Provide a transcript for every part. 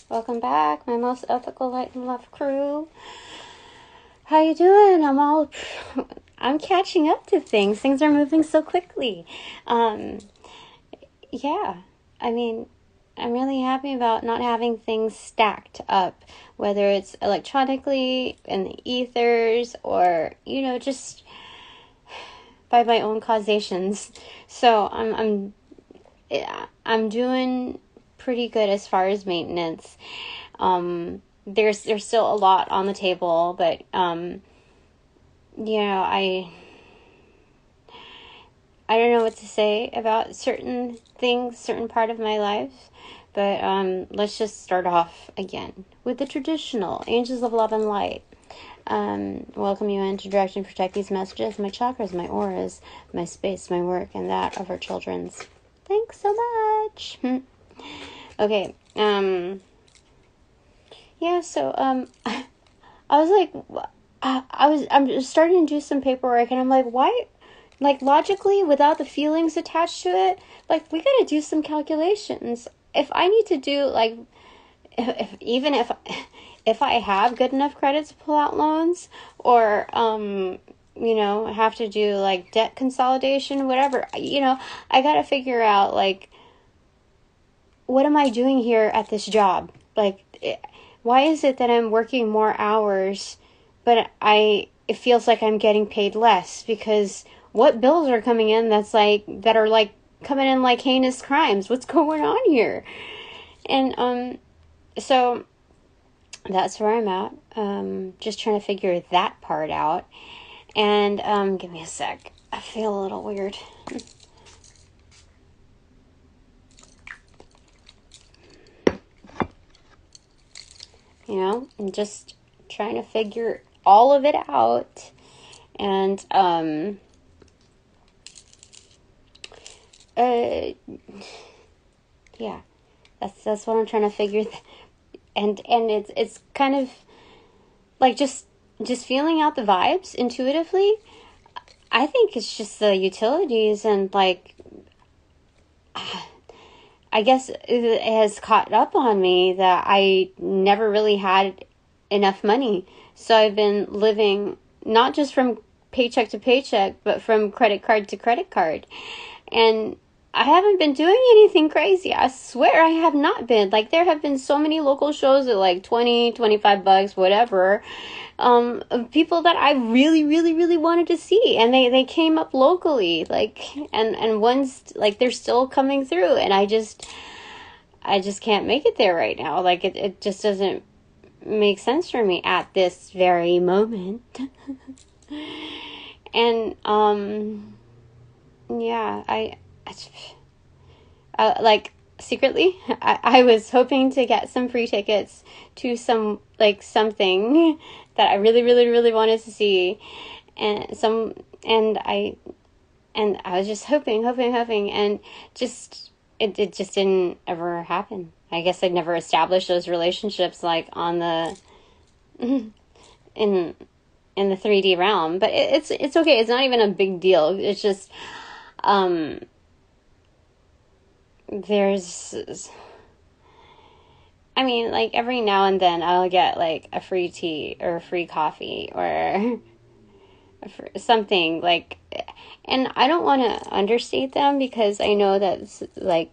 Welcome back, my most ethical light and love crew. How you doing? I'm catching up to things. Things are moving so quickly. Yeah, I mean, I'm really happy about not having things stacked up, whether it's electronically in the ethers or, just by my own causations. So I'm doing pretty good as far as maintenance. There's still a lot on the table, but I don't know what to say about certain things, certain part of my life. But let's just start off again with the traditional Angels of Love and Light. Welcome you in to direct and protect these messages, my chakras, my auras, my space, my work, and that of our children's. Thanks so much. Okay. So I was like, I'm starting to do some paperwork, and I'm like, why? Like, logically, without the feelings attached to it, like, we gotta do some calculations. If I need to do, like, if I have good enough credit to pull out loans, or, have to do, like, debt consolidation, whatever, I gotta figure out, like, what am I doing here at this job? Like, why is it that I'm working more hours, but it feels like I'm getting paid less? Because what bills are coming in that are coming in like heinous crimes? What's going on here? And so that's where I'm at. Just trying to figure that part out. And give me a sec. I feel a little weird. I'm just trying to figure all of it out. And yeah, that's what I'm trying to figure. And it's kind of like just feeling out the vibes intuitively. I think it's just the utilities, and like, I guess it has caught up on me that I never really had enough money. So I've been living not just from paycheck to paycheck, but from credit card to credit card. And I haven't been doing anything crazy. I swear I have not been. Like, there have been so many local shows at like $20, $25, whatever. Of people that I really, really, really wanted to see. And they came up locally. Like, and one's like, they're still coming through. And I just can't make it there right now. Like, it just doesn't make sense for me at this very moment. And, like, secretly, I was hoping to get some free tickets to something that I really, really, really wanted to see, and I was just hoping, and just it just didn't ever happen. I guess I'd never established those relationships like on the in the 3D realm, but it's okay. It's not even a big deal. It's just like every now and then I'll get like a free tea or a free coffee or something, like, and I don't want to understate them, because I know that like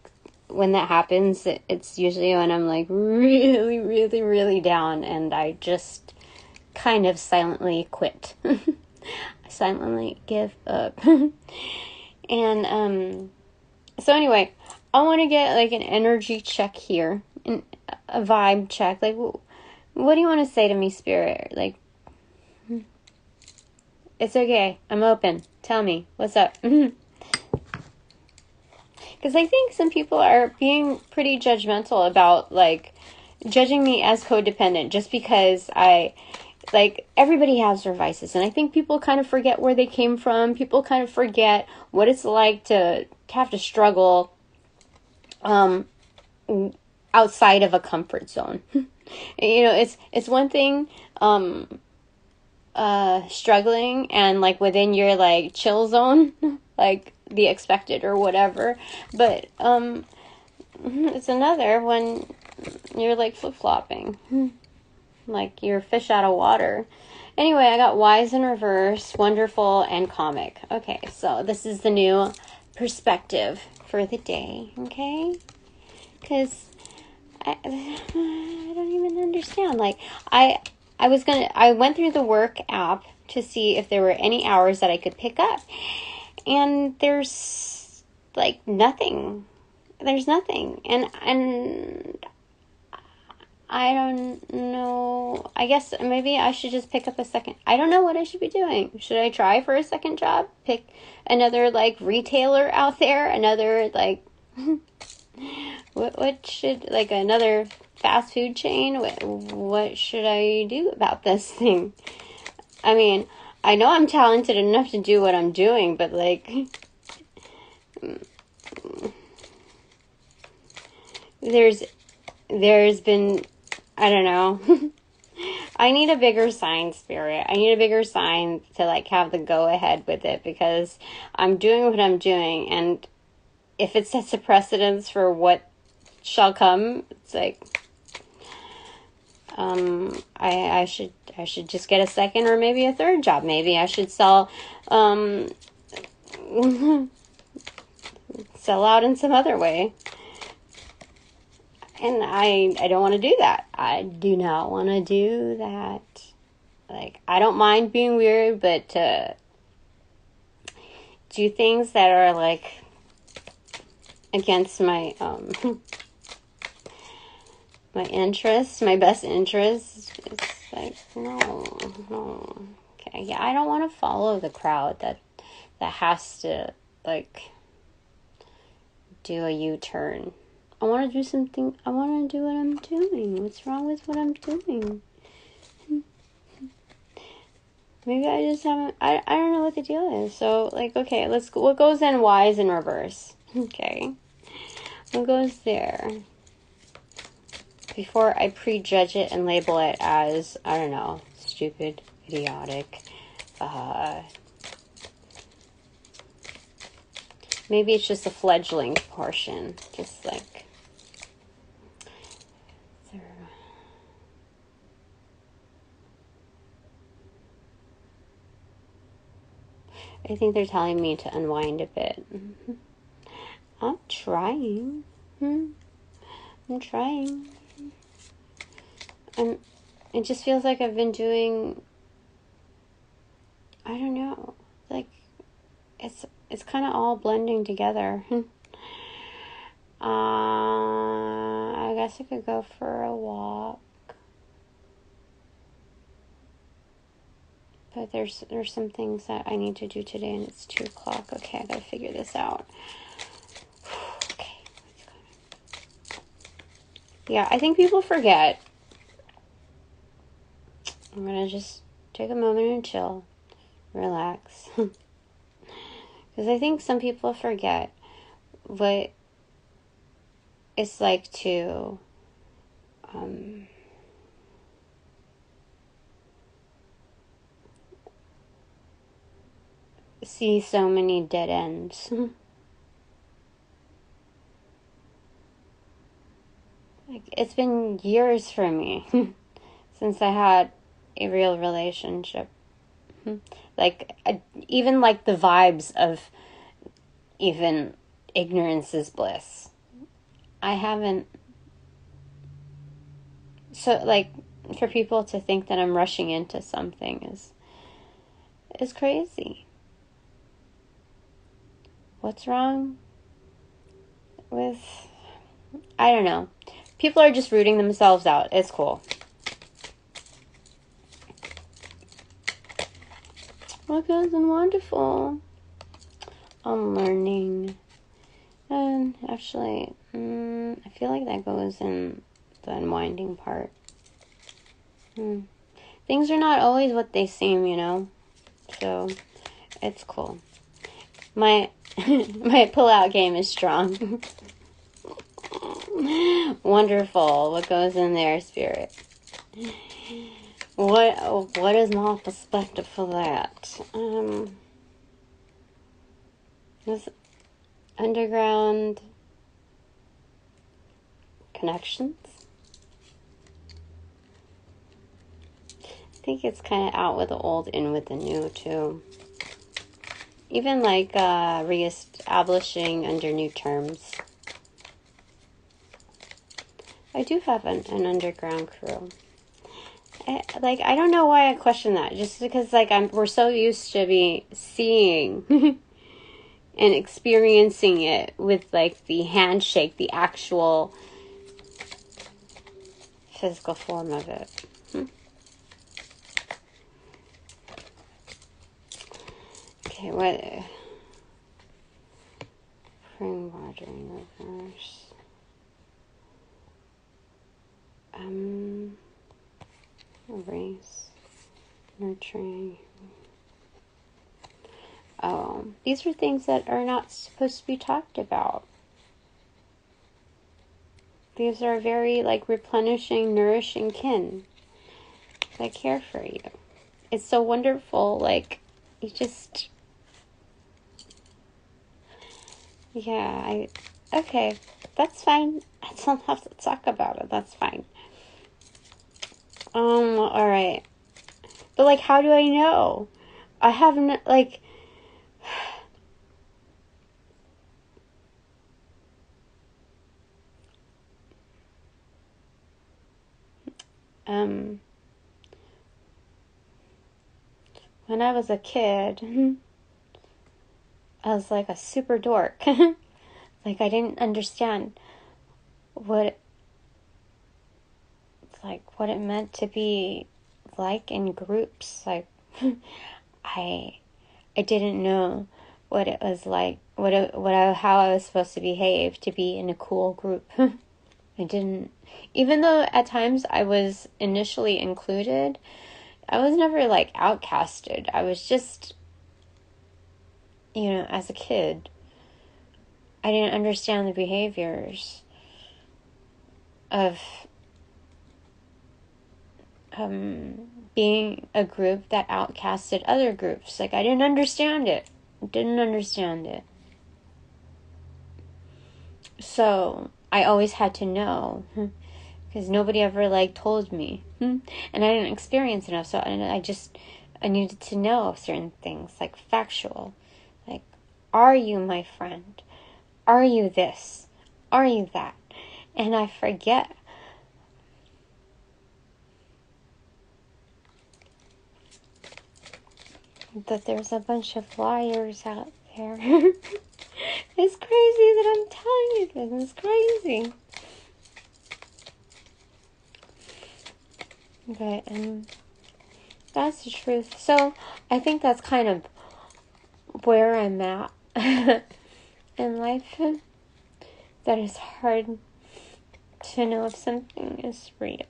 when that happens, it's usually when I'm like really, really, really down, and I just kind of silently quit. I silently give up. And so anyway, I want to get like an energy check here, a vibe check. Like, what do you want to say to me, Spirit? Like, it's okay. I'm open. Tell me what's up. Because I think some people are being pretty judgmental about, like, judging me as codependent just because everybody has their vices. And I think people kind of forget where they came from. People kind of forget what it's like to have to struggle outside of a comfort zone. It's one thing struggling and like within your like chill zone, like the expected or whatever, but it's another when You're like flip-flopping. Like you're a fish out of water. Anyway, I got wise in reverse, wonderful, and comic. Okay, so this is the new perspective for the day, okay? Because I don't even understand. Like, I went through the work app to see if there were any hours that I could pick up. And there's, like, nothing. There's nothing. And I don't know. I guess maybe I should just pick up a second. I don't know what I should be doing. Should I try for a second job? Pick another, like, retailer out there? Another, like, what should, like, another fast food chain? What should I do about this thing? I mean, I know I'm talented enough to do what I'm doing, but, like, there's been, I don't know. I need a bigger sign, Spirit. I need a bigger sign to, like, have the go-ahead with it, because I'm doing what I'm doing, and if it sets a precedence for what shall come, it's like, I should just get a second or maybe a third job. Maybe I should sell out in some other way. And I don't want to do that. I do not want to do that. Like, I don't mind being weird, but to do things that are, like, against my my interests, my best interests, it's like, no. Okay, yeah, I don't want to follow the crowd that has to, like, do a U-turn. I want to do something. I want to do what I'm doing. What's wrong with what I'm doing? Maybe I just haven't, I don't know what the deal is. So, like, okay, let's go. What goes in wise in reverse? Okay. What goes there? Before I prejudge it and label it as, I don't know, stupid, idiotic, maybe it's just a fledgling portion. Just like, I think they're telling me to unwind a bit. I'm trying. I'm trying. It just feels like I've been doing, I don't know, like, it's kind of all blending together. I guess I could go for a walk. But there's some things that I need to do today, and it's 2 o'clock. Okay, I gotta figure this out. Okay. Yeah, I think people forget. I'm gonna just take a moment and chill. Relax. Because I think some people forget what it's like to see so many dead ends. Like, it's been years for me since I had a real relationship. Like, even like the vibes of even ignorance is bliss. I haven't. So, like, for people to think that I'm rushing into something is crazy. What's wrong with, I don't know. People are just rooting themselves out. It's cool. What goes in wonderful? I'm learning. And actually, I feel like that goes in the unwinding part. Things are not always what they seem, you know? So, it's cool. My pull-out game is strong. Wonderful. What goes in there, Spirit? What is my perspective for that? This underground connections. think it's kind of out with the old, in with the new, too. Even like re-establishing under new terms. I do have an underground crew. I don't know why I question that. Just because, like, we're so used to be seeing and experiencing it with, like, the handshake, the actual physical form of it. Okay, what? Spring watering reverse. Erase. Nurturing. Oh, these are things that are not supposed to be talked about. These are very, like, replenishing, nourishing kin that care for you. It's so wonderful, like, you just... Yeah, okay, that's fine. I don't have to talk about it, that's fine. Alright. But, like, how do I know? I haven't, like... When I was a kid, I was, like, a super dork. Like, I didn't understand what it meant to be, like, in groups. Like, I didn't know what it was like, how I was supposed to behave to be in a cool group. I didn't, even though at times I was initially included, I was never, like, outcasted. I was just, you know, as a kid, I didn't understand the behaviors of being a group that outcasted other groups. Like, I didn't understand it. So, I always had to know. Because nobody ever, like, told me. And I didn't experience enough. So, I needed to know certain things. Like, factual. Like, are you my friend? Are you this? Are you that? And I forget. That there's a bunch of liars out there. It's crazy that I'm telling you this. It's crazy. But, that's the truth. So, I think that's kind of where I'm at in life. That it's hard to know if something is real.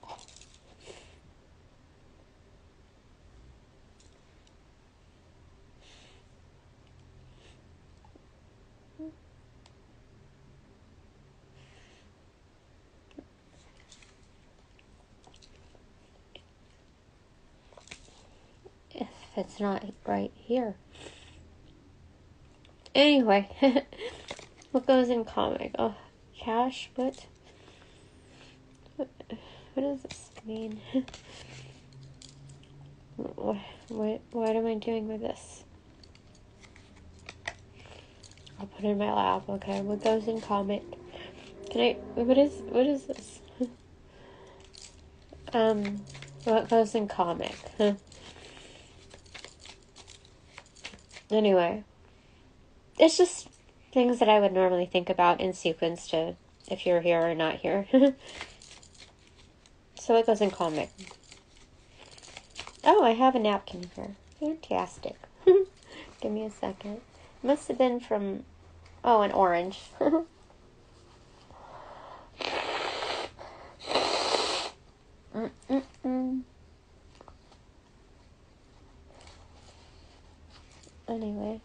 If it's not right here. Anyway, what goes in comic? Oh, cash? What does this mean? What am I doing with this? I'll put it in my lap. Okay, what goes in comic? What is this? What goes in comic? Anyway, it's just things that I would normally think about in sequence to if you're here or not here. So it goes in comic. Oh, I have a napkin here. Fantastic. Give me a second. Must have been from, an orange. Anyway.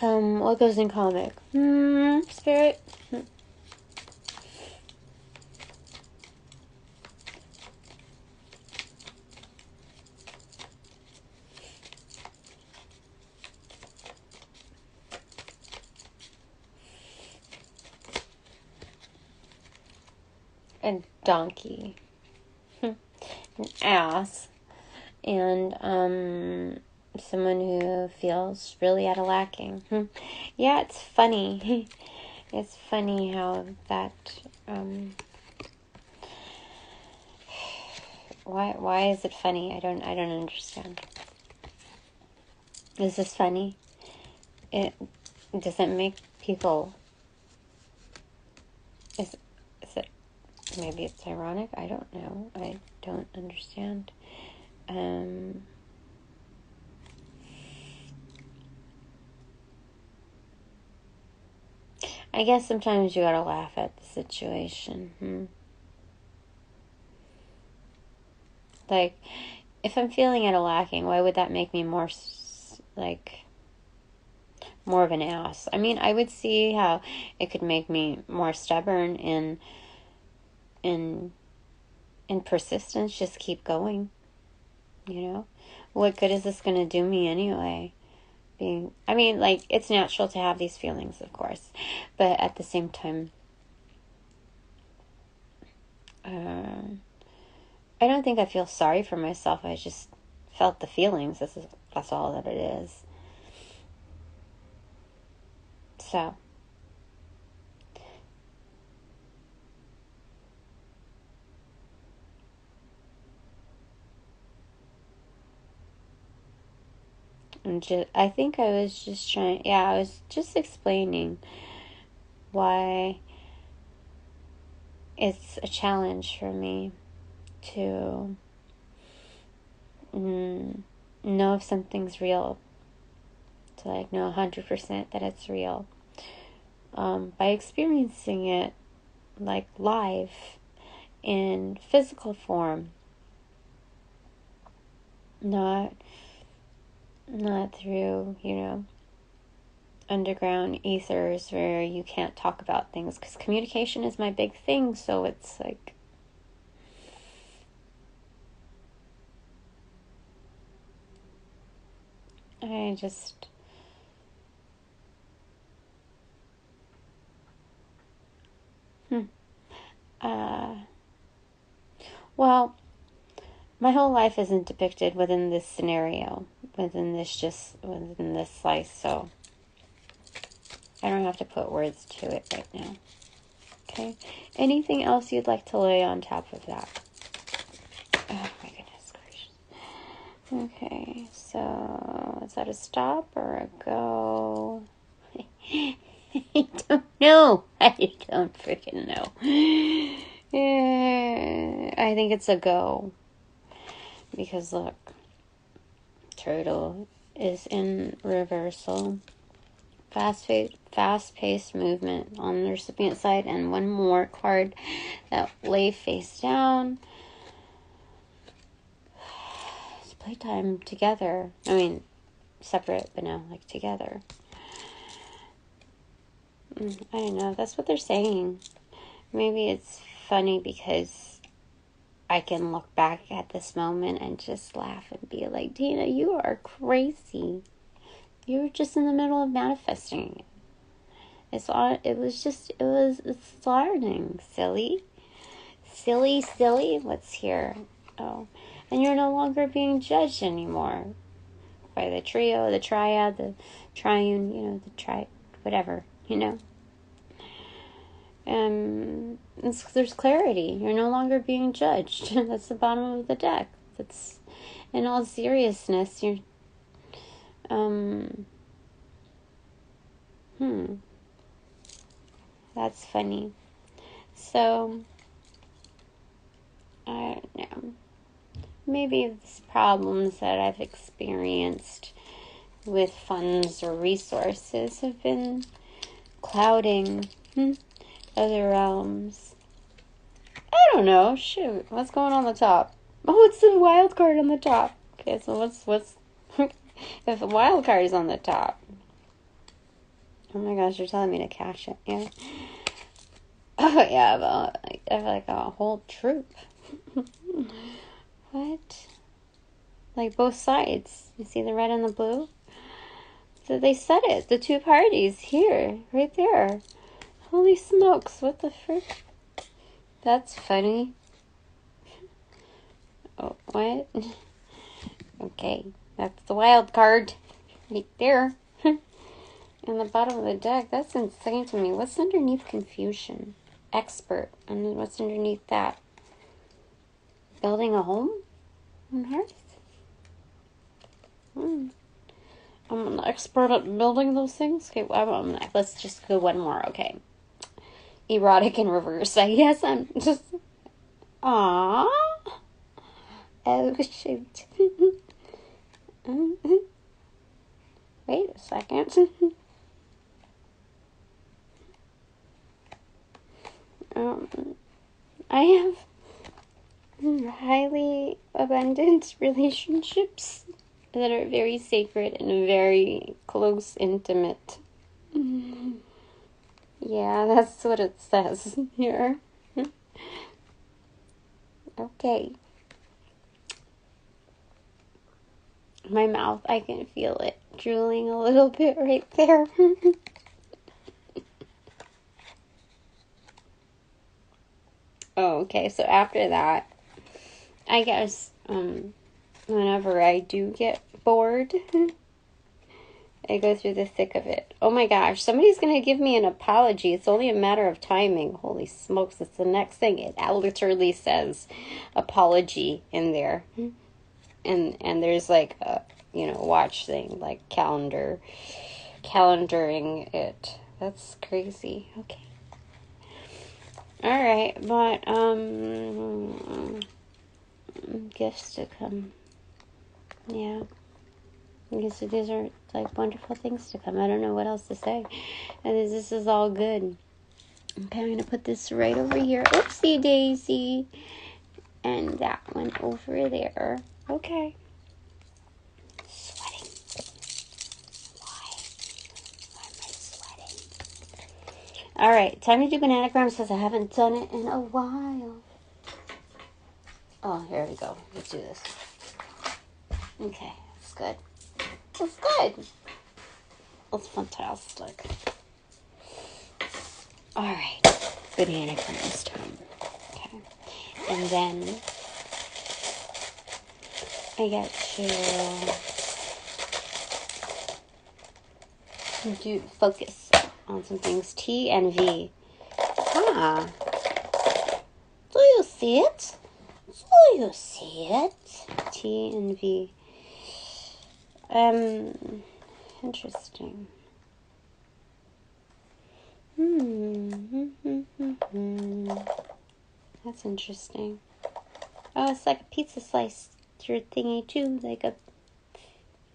What goes in comic? Spirit. donkey, an ass, and someone who feels really out of lacking. Yeah, it's funny. It's funny how that, why is it funny? I don't understand. Is this funny? It doesn't make people, is it, maybe it's ironic? I don't know. I don't understand. I guess sometimes you gotta laugh at the situation. Like, if I'm feeling out of lacking, why would that make me more, more of an ass? I mean, I would see how it could make me more stubborn and persistence. Just keep going, you know? What good is this gonna do me anyway? It's natural to have these feelings, of course, but at the same time, I don't think I feel sorry for myself. I just felt the feelings. That's all that it is. So, I think I was just I was just explaining why it's a challenge for me to know if something's real, to know 100% that it's real, by experiencing it live in physical form, not through underground ethers where you can't talk about things, because communication is my big thing. So it's I just well, my whole life isn't depicted within this scenario, within this slice, so I don't have to put words to it right now. Okay? Anything else you'd like to lay on top of that? Oh my goodness gracious. Okay, so is that a stop or a go? I don't know. I don't freaking know. I think it's a go. Because look, turtle is in reversal. Fast-paced movement on the recipient side, and one more card that lay face down. It's playtime together. I mean, separate, but no, together. I don't know. That's what they're saying. Maybe it's funny because I can look back at this moment and just laugh and be like, Dina, you are crazy. You were just in the middle of manifesting. It's learning, silly. What's here? Oh, and you're no longer being judged anymore by the trio, the triad, the triune, whatever, there's clarity. You're no longer being judged. That's the bottom of the deck. That's, in all seriousness, you're, that's funny. So, I don't know. Maybe it's problems that I've experienced with funds or resources have been clouding other realms. I don't know. Shoot, what's going on the top? Oh, it's the wild card on the top. Okay, so what's if the wild card is on the top? Oh my gosh, you're telling me to cash it, yeah? Oh yeah, but I have a whole troop. What? Both sides. You see the red and the blue? So they said it. The two parties here, right there. Holy smokes! What the frick? That's funny. Oh, what? Okay, that's the wild card. Right there. In the bottom of the deck. That's insane to me. What's underneath confusion? Expert. And what's underneath that? Building a home? On Hearth? I'm an expert at building those things. Okay, let's just go one more. Okay. Erotic in reverse. I guess I'm just... Aww. Oh, shoot. Wait a second. I have highly abundant relationships that are very sacred and very close, intimate. Yeah, that's what it says here. Okay. My mouth, I can feel it drooling a little bit right there. Oh, okay, so after that, I guess, whenever I do get bored, I go through the thick of it. Oh my gosh, somebody's going to give me an apology. It's only a matter of timing. Holy smokes, it's the next thing. It literally says apology in there. And there's like a, watch thing, like calendaring it. That's crazy. Okay. Alright, but, gifts to come. Yeah. I guess these are, like, wonderful things to come. I don't know what else to say. And this is all good. Okay, I'm going to put this right over here. Oopsie daisy. And that one over there. Okay. Sweating. Why am I sweating? Alright, time to do bananagrams because I haven't done it in a while. Oh, here we go. Let's do this. Okay, that's good. That's good. That's fantastic. Alright, bananagrams time. Okay. And then I get to focus on some things. T and V. Ah. Do you see it? Do you see it? T and V. Interesting. That's interesting. Oh, it's like a pizza slice through thingy too, like a,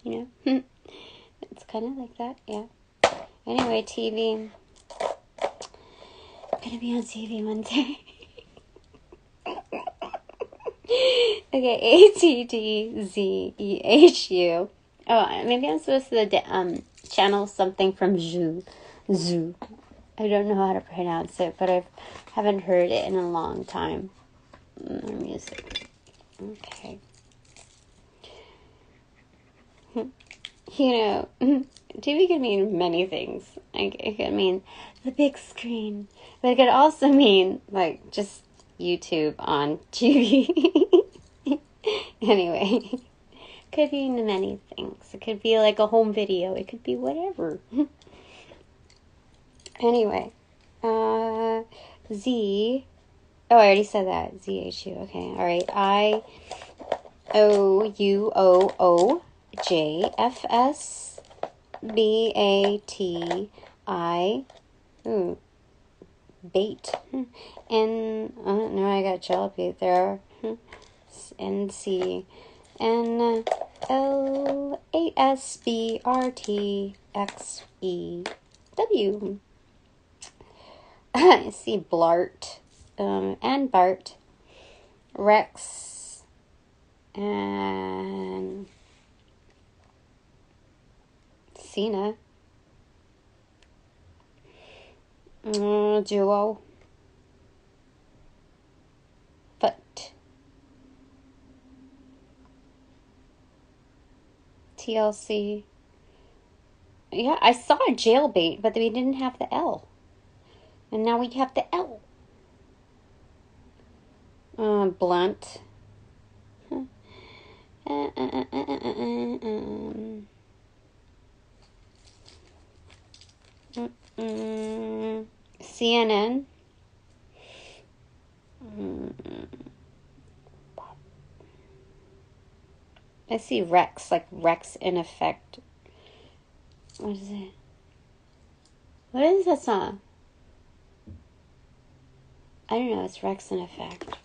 it's kind of like that, yeah. Anyway, TV. I'm gonna be on TV one day. Okay, ATDZEHU. Oh, maybe I'm supposed to channel something from Zoo. I don't know how to pronounce it, but I haven't heard it in a long time. Music. Okay. TV could mean many things. Like, it could mean the big screen, but it could also mean, like, just YouTube on TV. Anyway, could mean many things. It could be like a home video. It could be whatever. Anyway, Z. Oh, I already said that. ZHU. Okay. All right. IOUOJFSBATI. Ooh. Bait. No, I got jalopy there. NC. NLASBRTXEW. I see Blart. And Bart. Wreckx. And Cena. Duo. Foot. TLC. Yeah, I saw a jailbait, but we didn't have the L. And now we have the L. Blunt. CNN. I see Wreckx, like Wreckx in effect. What is it? What is that song? I don't know, it's Wreckx in effect.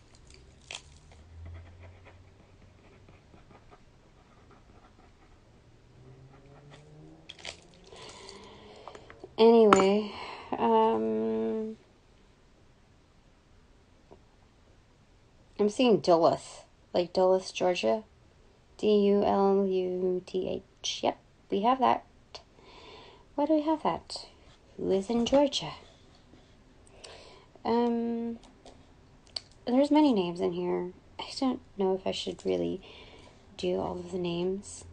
Anyway, I'm seeing Duluth, like Duluth, Georgia. Duluth. Yep, we have that. Why do we have that? Who is in Georgia? There's many names in here. I don't know if I should really do all of the names.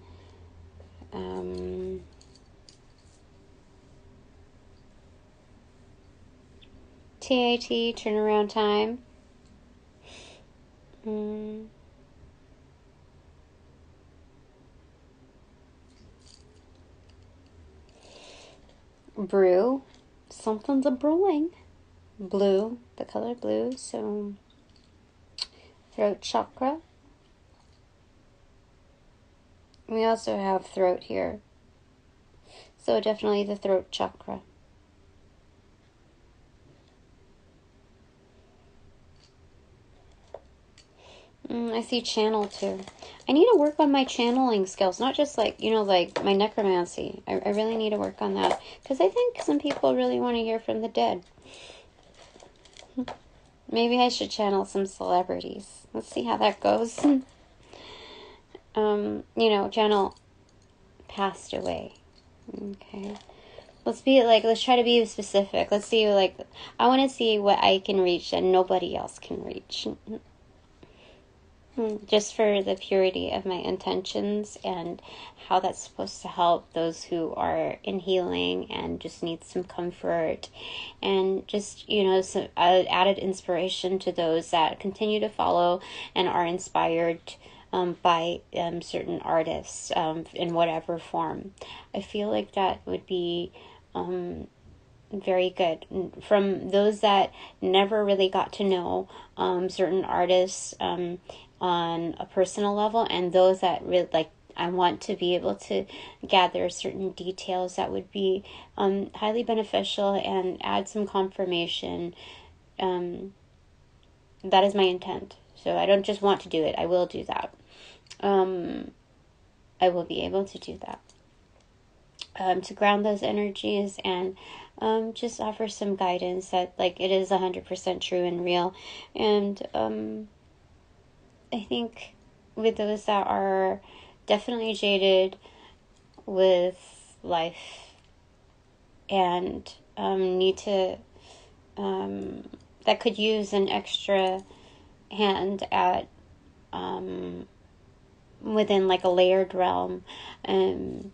TAT, turnaround time. Brew. Something's a brewing. Blue, the color blue, so throat chakra. We also have throat here, so definitely the throat chakra. I see channel too. I need to work on my channeling skills, not just like, you know, like my necromancy. I really need to work on that, because I think some people really want to hear from the dead. Maybe I should channel some celebrities. Let's see how that goes. You know, channel passed away. Okay. Let's try to be specific. Let's see, like, I want to see what I can reach that nobody else can reach. Just for the purity of my intentions and how that's supposed to help those who are in healing and just need some comfort, and just, you know, some added inspiration to those that continue to follow and are inspired by certain artists in whatever form. I feel like that would be very good. From those that never really got to know certain artists on a personal level, and those that really, like, I want to be able to gather certain details that would be highly beneficial and add some confirmation. That is my intent. So I don't just want to do it, I will do that. I will be able to do that. To ground those energies and just offer some guidance that, like, it is 100% true and real. And I think with those that are definitely jaded with life and need to, that could use an extra hand at within like a layered realm, I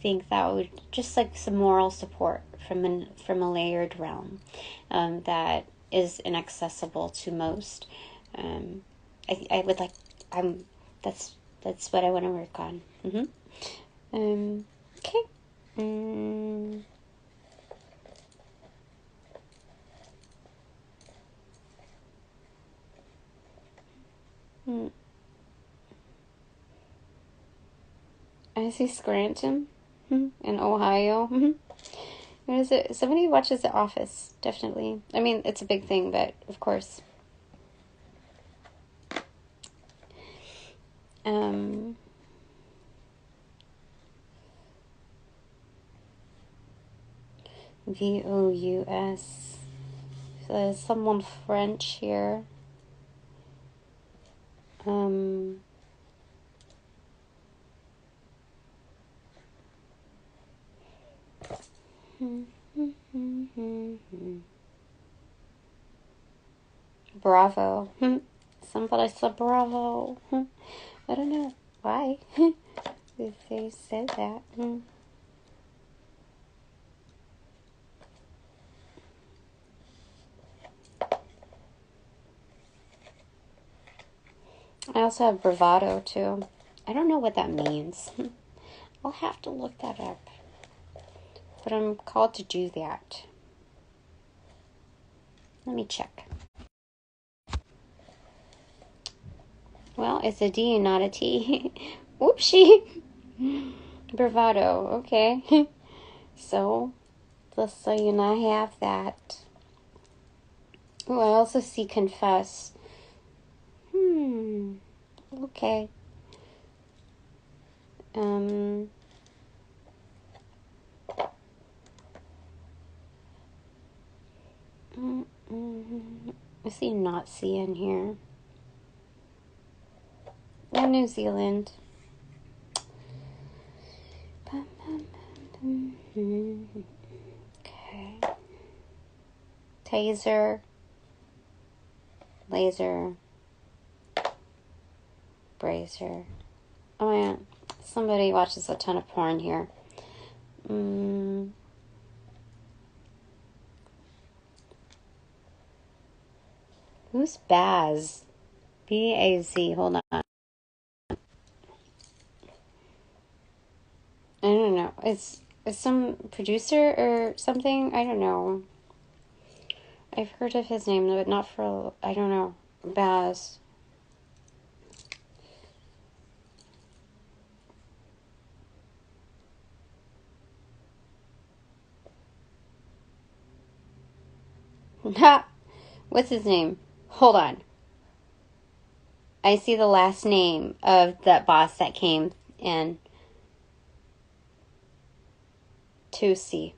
think that would just like some moral support from a layered realm that is inaccessible to most. I would like, that's what I want to work on. Okay. I see Scranton in Ohio. What is it? Somebody watches The Office, definitely. I mean, it's a big thing, but of course. VOUS. So there's someone French here. Bravo. Somebody said bravo. I don't know why if they said that. I also have bravado too. I don't know what that means. I'll have to look that up. But I'm called to do that. Let me check. Well, it's a D, not a T. Whoopsie. Bravado. Okay. So, just so you know, I have that. Oh, I also see confess. Okay. I see not see in here. And New Zealand. Okay. Taser. Laser. Bracer. Oh yeah. Somebody watches a ton of porn here. Who's Baz? B-A-Z. Hold on. I don't know. It's some producer or something. I don't know. I've heard of his name, but not for, I don't know. Baz. Ha! What's his name? Hold on. I see the last name of that boss that came in. Tusi.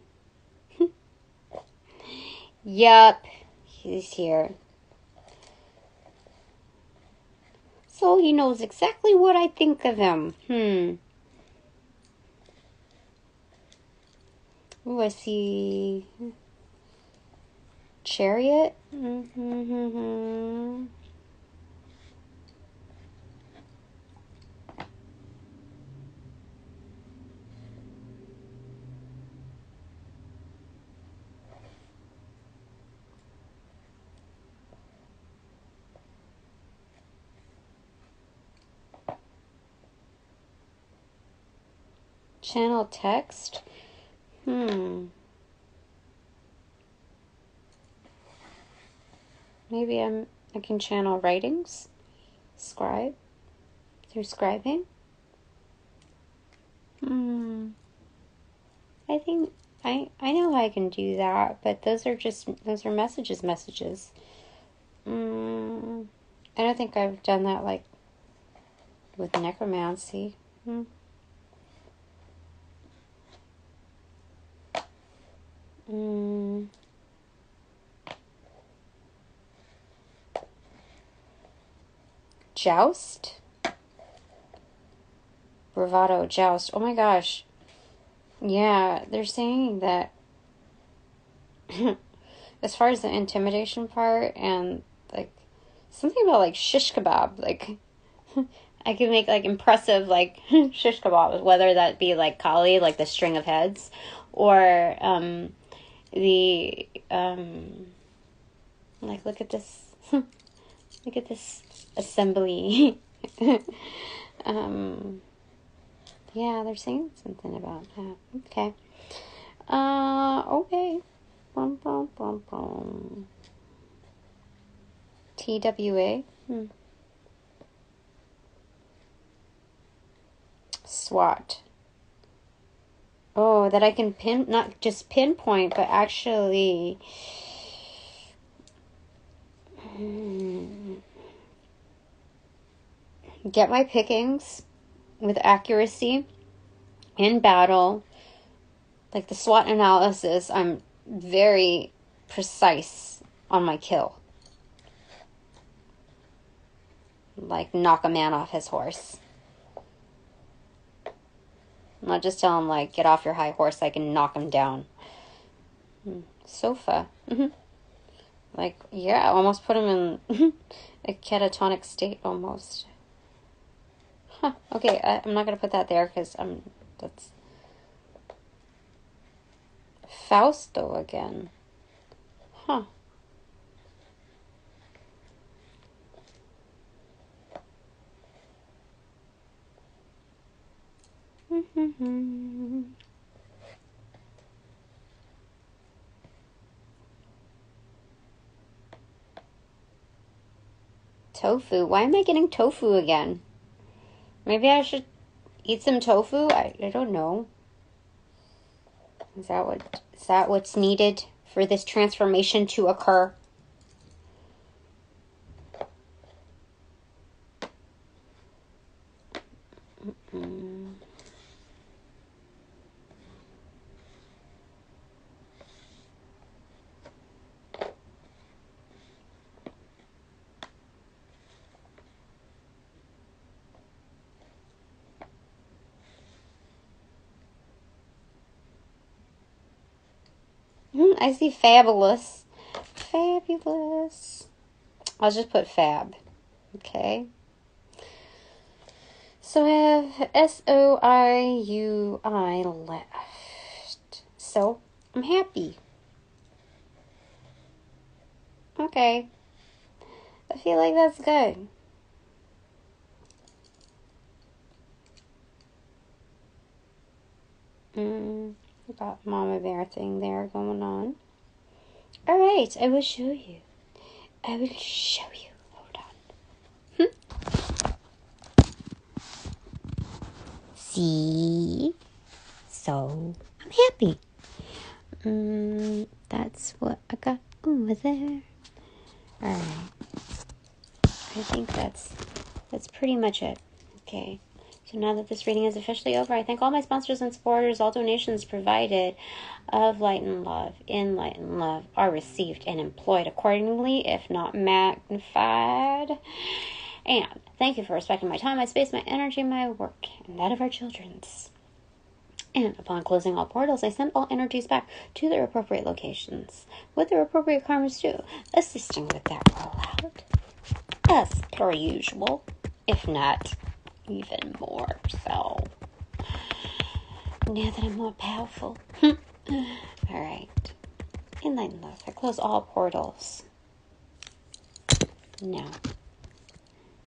Yup. He's here. So he knows exactly what I think of him. Ooh, I see Chariot. Channel text. Maybe I can channel writings. Scribe. Through scribing. I think I know I can do that, but those are messages. I don't think I've done that like with necromancy. Joust? Bravado, joust. Oh my gosh. Yeah, they're saying that as far as the intimidation part and like something about like shish kebab, like I can make like impressive like shish kebabs, whether that be like kali, like the string of heads, or like look at this look at this assembly. Yeah, they're saying something about that. Okay. Okay. TWA. SWAT. Oh, that I can not just pinpoint, but actually get my pickings with accuracy in battle. Like the SWOT analysis, I'm very precise on my kill. Like knock a man off his horse. Not just tell him like get off your high horse, I can knock him down. Sofa. Like, yeah, I almost put him in a catatonic state almost. Huh. Okay, I'm not going to put that there because that's Fausto again. Huh. Tofu. Why am I getting tofu again? Maybe I should eat some tofu? I don't know. Is that what's needed for this transformation to occur? I see fabulous. Fabulous. I'll just put fab. Okay. So I have S-O-I-U-I left. So I'm happy. Okay. I feel like that's good. Got mama bear thing there going on. Alright, I will show you. Hold on. See? So, I'm happy. That's what I got over there. Alright. I think that's pretty much it. Okay. So now that this reading is officially over, I thank all my sponsors and supporters. All donations provided of light and love, in light and love, are received and employed accordingly, if not magnified. And thank you for respecting my time, my space, my energy, my work, and that of our children's. And upon closing all portals, I send all energies back to their appropriate locations, with their appropriate karmas due, assisting with that rollout, as per usual, if not even more so. Now that I'm more powerful. Alright. In light and love, I close all portals. Now.